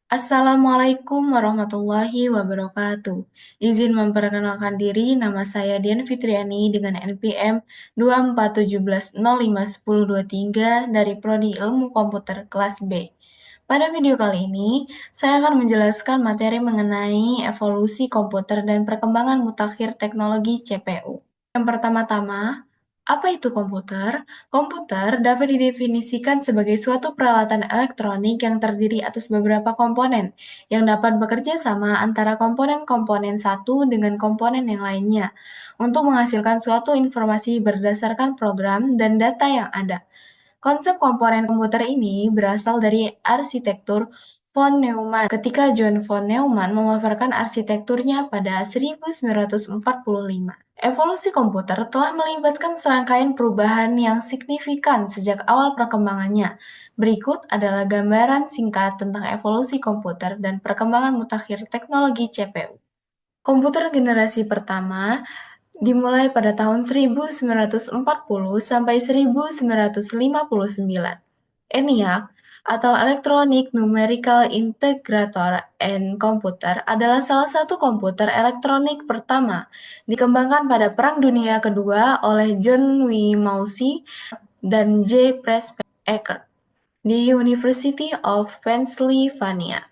Assalamualaikum warahmatullahi wabarakatuh. Izin memperkenalkan diri, nama saya Dian Fitriani dengan NPM 2417051023 dari Prodi Ilmu Komputer kelas B. Pada video kali ini, saya akan menjelaskan materi mengenai evolusi komputer dan perkembangan mutakhir teknologi CPU. Yang pertama-tama, apa itu komputer? Komputer dapat didefinisikan sebagai suatu peralatan elektronik yang terdiri atas beberapa komponen yang dapat bekerja sama antara komponen-komponen satu dengan komponen yang lainnya untuk menghasilkan suatu informasi berdasarkan program dan data yang ada. Konsep komponen komputer ini berasal dari arsitektur von Neumann ketika John von Neumann memaparkan arsitekturnya pada 1945. Evolusi komputer telah melibatkan serangkaian perubahan yang signifikan sejak awal perkembangannya. Berikut adalah gambaran singkat tentang evolusi komputer dan perkembangan mutakhir teknologi CPU. Komputer generasi pertama dimulai pada tahun 1940 sampai 1959. ENIAC atau Electronic Numerical Integrator and Computer adalah salah satu komputer elektronik pertama dikembangkan pada Perang Dunia Kedua oleh John W. Maury dan J. Presper Eckert di University of Pennsylvania.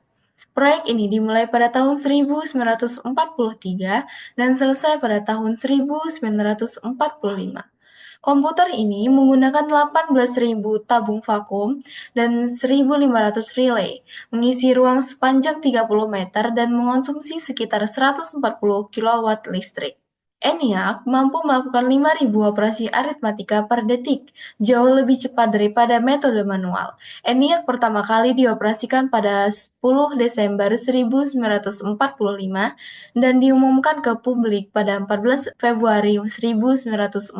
Proyek ini dimulai pada tahun 1943 dan selesai pada tahun 1945. Komputer ini menggunakan 18.000 tabung vakum dan 1.500 relay, mengisi ruang sepanjang 30 meter dan mengonsumsi sekitar 140 kilowatt listrik. ENIAC mampu melakukan 5.000 operasi aritmatika per detik, jauh lebih cepat daripada metode manual. ENIAC pertama kali dioperasikan pada 10 Desember 1945 dan diumumkan ke publik pada 14 Februari 1946.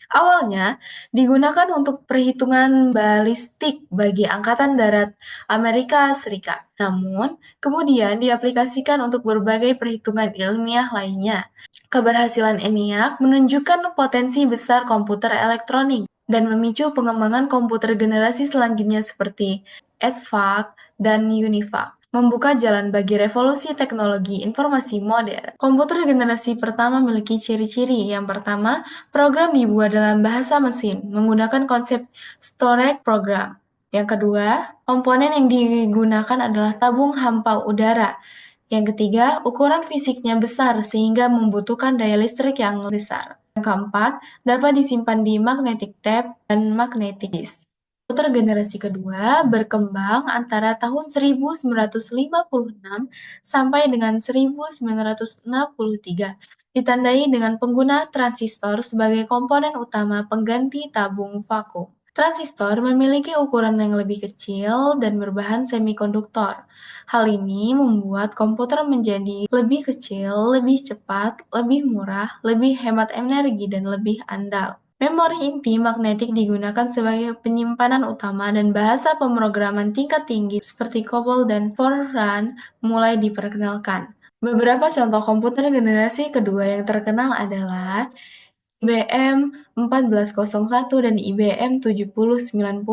Awalnya digunakan untuk perhitungan balistik bagi Angkatan Darat Amerika Serikat, namun kemudian diaplikasikan untuk berbagai perhitungan ilmiah lainnya. Keberhasilan ENIAC menunjukkan potensi besar komputer elektronik dan memicu pengembangan komputer generasi selanjutnya seperti EDVAC dan UNIVAC, membuka jalan bagi revolusi teknologi informasi modern. Komputer generasi pertama memiliki ciri-ciri. Yang pertama, program dibuat dalam bahasa mesin, menggunakan konsep storage program. Yang kedua, komponen yang digunakan adalah tabung hampa udara. Yang ketiga, ukuran fisiknya besar sehingga membutuhkan daya listrik yang besar. Yang keempat, dapat disimpan di magnetic tape dan magnetic disk. Komputer generasi kedua berkembang antara tahun 1956 sampai dengan 1963, ditandai dengan penggunaan transistor sebagai komponen utama pengganti tabung vakum. Transistor memiliki ukuran yang lebih kecil dan berbahan semikonduktor. Hal ini membuat komputer menjadi lebih kecil, lebih cepat, lebih murah, lebih hemat energi, dan lebih andal. Memori inti magnetik digunakan sebagai penyimpanan utama dan bahasa pemrograman tingkat tinggi seperti COBOL dan Fortran mulai diperkenalkan. Beberapa contoh komputer generasi kedua yang terkenal adalah IBM 1401 dan IBM 7090.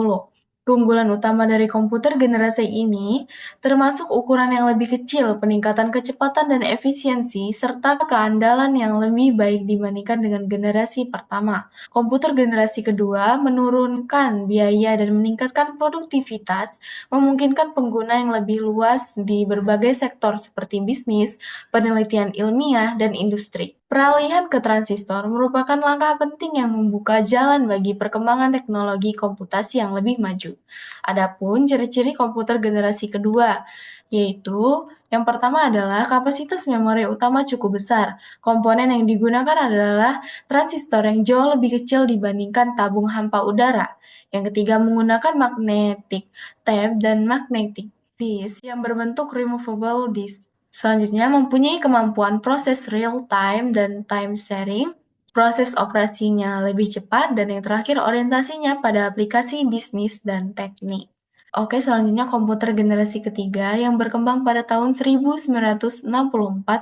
Keunggulan utama dari komputer generasi ini termasuk ukuran yang lebih kecil, peningkatan kecepatan dan efisiensi, serta keandalan yang lebih baik dibandingkan dengan generasi pertama. Komputer generasi kedua menurunkan biaya dan meningkatkan produktivitas, memungkinkan pengguna yang lebih luas di berbagai sektor seperti bisnis, penelitian ilmiah, dan industri. Peralihan ke transistor merupakan langkah penting yang membuka jalan bagi perkembangan teknologi komputasi yang lebih maju. Adapun ciri-ciri komputer generasi kedua, yaitu yang pertama adalah kapasitas memori utama cukup besar. Komponen yang digunakan adalah transistor yang jauh lebih kecil dibandingkan tabung hampa udara. Yang ketiga menggunakan magnetic tape dan magnetic disk yang berbentuk removable disk. Selanjutnya, mempunyai kemampuan proses real-time dan time sharing, proses operasinya lebih cepat, dan yang terakhir orientasinya pada aplikasi bisnis dan teknik. Oke, selanjutnya komputer generasi ketiga yang berkembang pada tahun 1964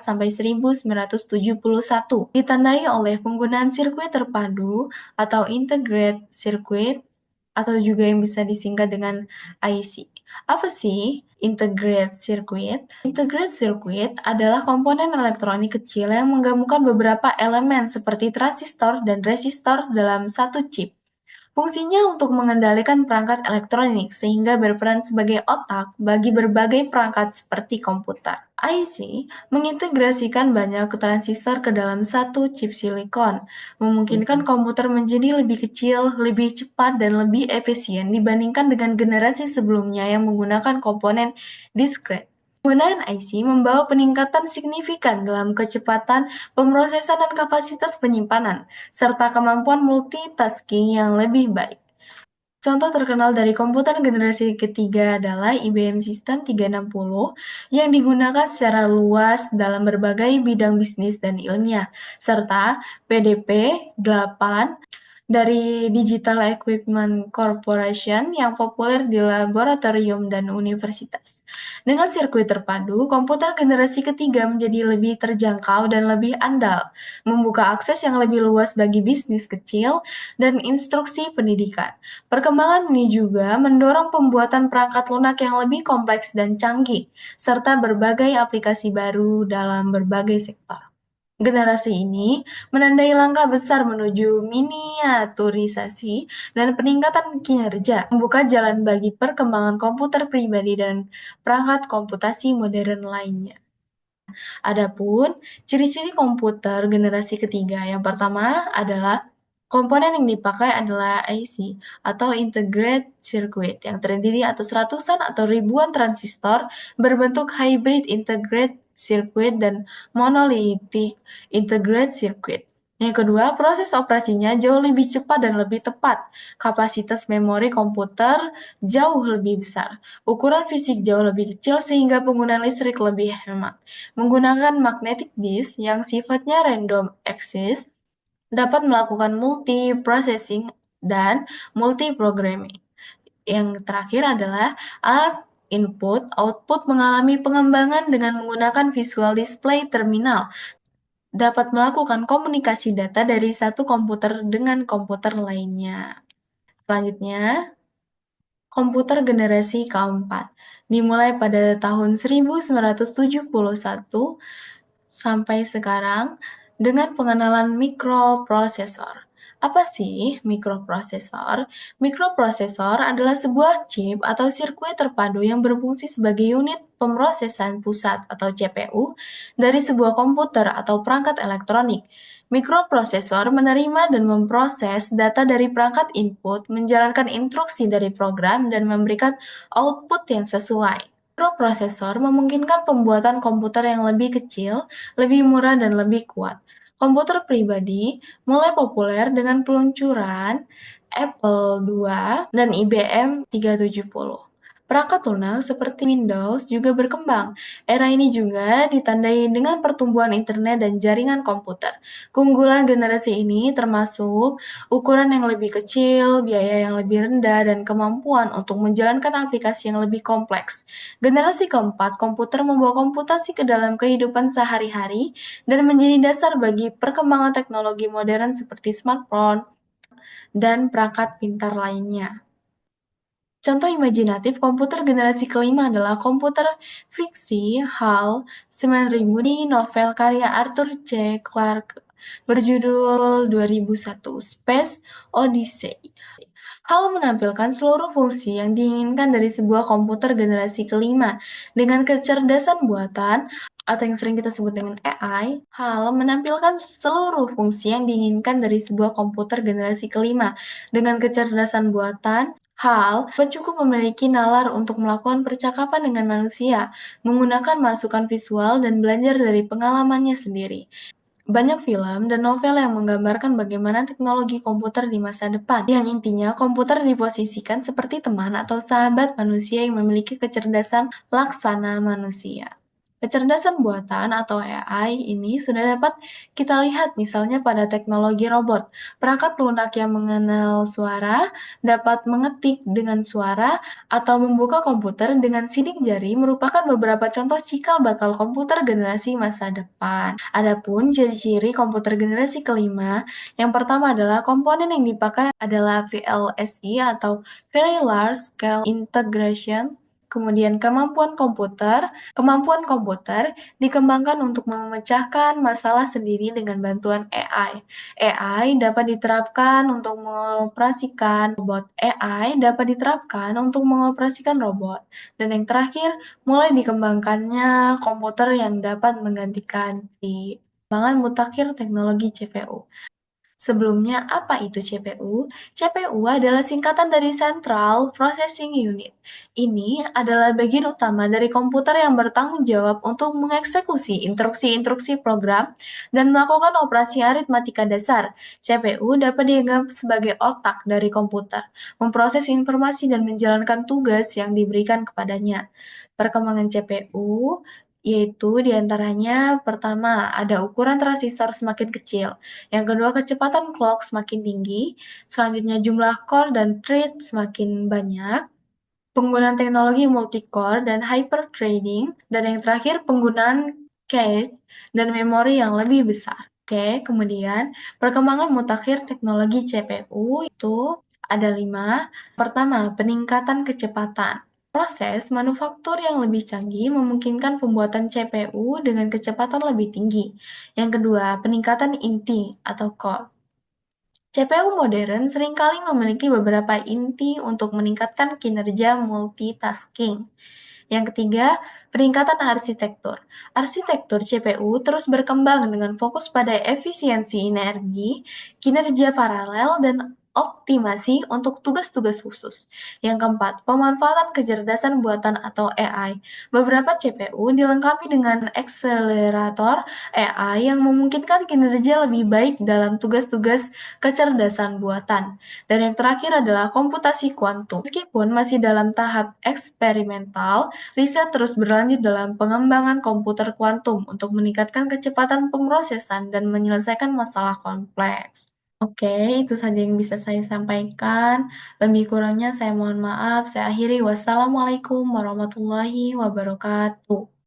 sampai 1971, ditandai oleh penggunaan sirkuit terpadu atau integrated circuit, atau juga yang bisa disingkat dengan IC. Apa sih integrated circuit? Integrated circuit adalah komponen elektronik kecil yang menggabungkan beberapa elemen seperti transistor dan resistor dalam satu chip. Fungsinya untuk mengendalikan perangkat elektronik sehingga berperan sebagai otak bagi berbagai perangkat seperti komputer. IC mengintegrasikan banyak transistor ke dalam satu chip silikon, memungkinkan komputer menjadi lebih kecil, lebih cepat, dan lebih efisien dibandingkan dengan generasi sebelumnya yang menggunakan komponen discrete. Penggunaan IC membawa peningkatan signifikan dalam kecepatan pemrosesan dan kapasitas penyimpanan, serta kemampuan multitasking yang lebih baik. Contoh terkenal dari komputer generasi ketiga adalah IBM System 360 yang digunakan secara luas dalam berbagai bidang bisnis dan ilmiah, serta PDP-8 dari Digital Equipment Corporation yang populer di laboratorium dan universitas. Dengan sirkuit terpadu, komputer generasi ketiga menjadi lebih terjangkau dan lebih andal, membuka akses yang lebih luas bagi bisnis kecil dan instruksi pendidikan. Perkembangan ini juga mendorong pembuatan perangkat lunak yang lebih kompleks dan canggih, serta berbagai aplikasi baru dalam berbagai sektor. Generasi ini menandai langkah besar menuju miniaturisasi dan peningkatan kinerja, membuka jalan bagi perkembangan komputer pribadi dan perangkat komputasi modern lainnya. Adapun ciri-ciri komputer generasi ketiga, yang pertama adalah komponen yang dipakai adalah IC atau integrated circuit yang terdiri atas ratusan atau ribuan transistor berbentuk hybrid integrated circuit dan monolithic integrated circuit. Yang kedua, proses operasinya jauh lebih cepat dan lebih tepat. Kapasitas memori komputer jauh lebih besar. Ukuran fisik jauh lebih kecil sehingga penggunaan listrik lebih hemat. Menggunakan magnetic disk yang sifatnya random access dapat melakukan multi-processing dan multi-programming. Yang terakhir adalah alat input-output mengalami pengembangan dengan menggunakan visual display terminal, dapat melakukan komunikasi data dari satu komputer dengan komputer lainnya. Selanjutnya, komputer generasi keempat dimulai pada tahun 1971 sampai sekarang dengan pengenalan mikroprosesor. Apa sih mikroprosesor? Mikroprosesor adalah sebuah chip atau sirkuit terpadu yang berfungsi sebagai unit pemrosesan pusat atau CPU dari sebuah komputer atau perangkat elektronik. Mikroprosesor menerima dan memproses data dari perangkat input, menjalankan instruksi dari program, dan memberikan output yang sesuai. Mikroprosesor memungkinkan pembuatan komputer yang lebih kecil, lebih murah, dan lebih kuat. Komputer pribadi mulai populer dengan peluncuran Apple II dan IBM 370. Perangkat lunak seperti Windows juga berkembang. Era ini juga ditandai dengan pertumbuhan internet dan jaringan komputer. Keunggulan generasi ini termasuk ukuran yang lebih kecil, biaya yang lebih rendah, dan kemampuan untuk menjalankan aplikasi yang lebih kompleks. Generasi keempat, komputer membawa komputasi ke dalam kehidupan sehari-hari dan menjadi dasar bagi perkembangan teknologi modern seperti smartphone dan perangkat pintar lainnya. Contoh imajinatif komputer generasi kelima adalah komputer fiksi HAL 9000 di novel karya Arthur C. Clarke berjudul 2001 Space Odyssey. HAL menampilkan seluruh fungsi yang diinginkan dari sebuah komputer generasi kelima dengan kecerdasan buatan atau yang sering kita sebut dengan AI. HAL menampilkan seluruh fungsi yang diinginkan dari sebuah komputer generasi kelima dengan kecerdasan buatan. HAL cukup memiliki nalar untuk melakukan percakapan dengan manusia, menggunakan masukan visual dan belajar dari pengalamannya sendiri. Banyak film dan novel yang menggambarkan bagaimana teknologi komputer di masa depan, yang intinya komputer diposisikan seperti teman atau sahabat manusia yang memiliki kecerdasan laksana manusia. Kecerdasan buatan atau AI ini sudah dapat kita lihat misalnya pada teknologi robot. Perangkat lunak yang mengenal suara, dapat mengetik dengan suara, atau membuka komputer dengan sidik jari merupakan beberapa contoh cikal bakal komputer generasi masa depan. Adapun ciri-ciri komputer generasi kelima, yang pertama adalah komponen yang dipakai adalah VLSI atau Very Large Scale Integration. Kemudian kemampuan komputer dikembangkan untuk memecahkan masalah sendiri dengan bantuan AI. AI dapat diterapkan untuk mengoperasikan robot. AI dapat diterapkan untuk mengoperasikan robot. Dan yang terakhir, mulai dikembangkannya komputer yang dapat menggantikan di pengembangan mutakhir teknologi CPU. Sebelumnya, apa itu CPU? CPU adalah singkatan dari Central Processing Unit. Ini adalah bagian utama dari komputer yang bertanggung jawab untuk mengeksekusi instruksi-instruksi program dan melakukan operasi aritmatika dasar. CPU dapat dianggap sebagai otak dari komputer, memproses informasi dan menjalankan tugas yang diberikan kepadanya. Perkembangan CPU yaitu diantaranya pertama ada ukuran transistor semakin kecil, yang kedua, kecepatan clock semakin tinggi, selanjutnya jumlah core dan thread semakin banyak, penggunaan teknologi multi-core dan hyper-threading, dan yang terakhir penggunaan cache dan memori yang lebih besar. Oke, kemudian perkembangan mutakhir teknologi CPU itu ada 5. Pertama, peningkatan kecepatan. Proses manufaktur yang lebih canggih memungkinkan pembuatan CPU dengan kecepatan lebih tinggi. Yang kedua, peningkatan inti atau core. CPU modern seringkali memiliki beberapa inti untuk meningkatkan kinerja multitasking. Yang ketiga, peningkatan arsitektur. Arsitektur CPU terus berkembang dengan fokus pada efisiensi energi, kinerja paralel, dan optimasi untuk tugas-tugas khusus. Yang keempat, pemanfaatan kecerdasan buatan atau AI. Beberapa CPU dilengkapi dengan akselerator AI yang memungkinkan kinerja lebih baik dalam tugas-tugas kecerdasan buatan. Dan yang terakhir adalah komputasi kuantum. Meskipun masih dalam tahap eksperimental, riset terus berlanjut dalam pengembangan komputer kuantum untuk meningkatkan kecepatan pemrosesan dan menyelesaikan masalah kompleks. Oke, itu saja yang bisa saya sampaikan. Lebih kurangnya saya mohon maaf. Saya akhiri. Wassalamualaikum warahmatullahi wabarakatuh.